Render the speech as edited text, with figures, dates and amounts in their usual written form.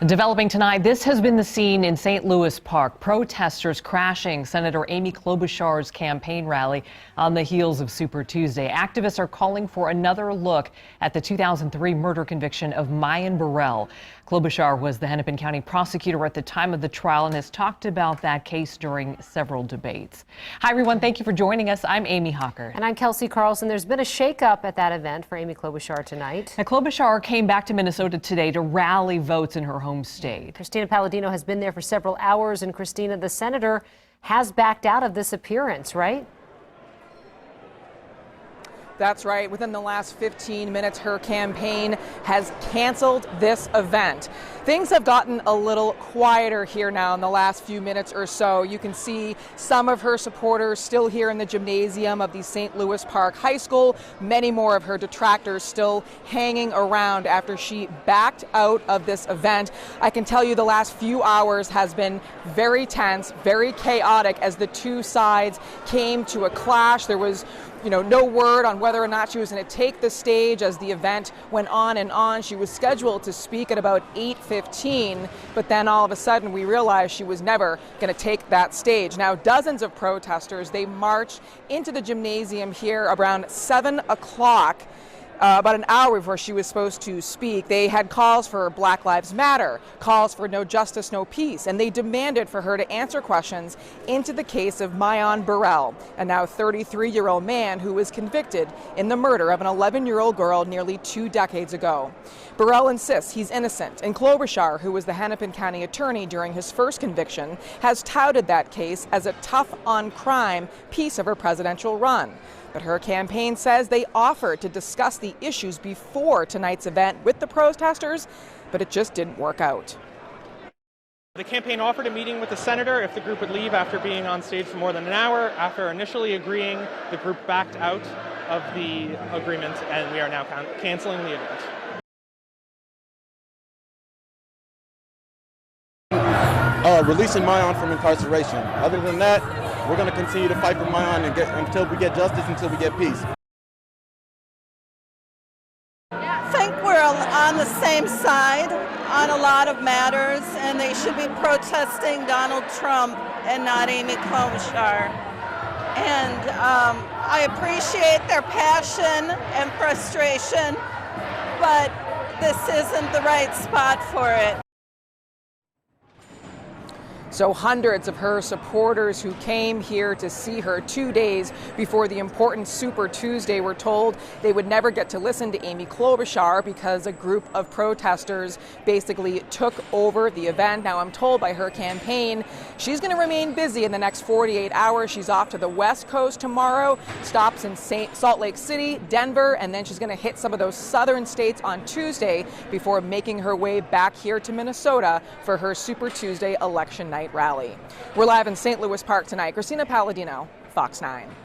Developing tonight, this has been the scene in St. Louis Park. Protesters crashing Senator Amy Klobuchar's campaign rally on the heels of Super Tuesday. Activists are calling for another look at the 2003 murder conviction of Mayan Burrell. Klobuchar was the Hennepin County prosecutor at the time of the trial and has talked about that case during several debates. Hi, everyone. Thank you for joining us. I'm Amy Hocker. And I'm Kelsey Carlson. There's been a shakeup at that event for Amy Klobuchar tonight. Now, Klobuchar came back to Minnesota today to rally votes in her home state. Christina Palladino has been there for several hours, and Christina, the senator, has backed out of this appearance, right? That's right. Within the last 15 minutes, her campaign has canceled this event. Things have gotten a little quieter here now in the last few minutes or so. You can see some of her supporters still here in the gymnasium of the St. Louis Park High School. Many more of her detractors still hanging around after she backed out of this event. I can tell you the last few hours has been very tense, very chaotic as the two sides came to a clash. There was no word on whether or not she was going to take the stage as the event went on and on. She was scheduled to speak at about 8:15, but then all of a sudden we realized she was never going to take that stage. Now, dozens of protesters, they marched into the gymnasium here around 7 o'clock. About an hour before she was supposed to speak. They had calls for Black Lives Matter, calls for no justice, no peace, and they demanded for her to answer questions into the case of Mayan Burrell, a now 33-year-old man who was convicted in the murder of an 11-year-old girl nearly 2 decades ago. Burrell insists he's innocent, and Klobuchar, who was the Hennepin County attorney during his first conviction, has touted that case as a tough-on-crime piece of her presidential run. But her campaign says they offered to discuss the issues before tonight's event with the protesters, but it just didn't work out. The campaign offered a meeting with the senator if the group would leave after being on stage for more than an hour. After initially agreeing, the group backed out of the agreement, and we are now canceling the event. Releasing Mayan from incarceration. Other than that, we're going to continue to fight for Mayan until we get justice, until we get peace. I think we're on the same side on a lot of matters, and they should be protesting Donald Trump and not Amy Klobuchar. And I appreciate their passion and frustration, but this isn't the right spot for it. So hundreds of her supporters who came here to see her 2 days before the important Super Tuesday were told they would never get to listen to Amy Klobuchar because a group of protesters basically took over the event. Now, I'm told by her campaign she's going to remain busy in the next 48 hours. She's off to the West Coast tomorrow, stops in Salt Lake City, Denver, and then she's going to hit some of those southern states on Tuesday before making her way back here to Minnesota for her Super Tuesday election night rally. We're live in St. Louis Park tonight. Christina Palladino, Fox 9.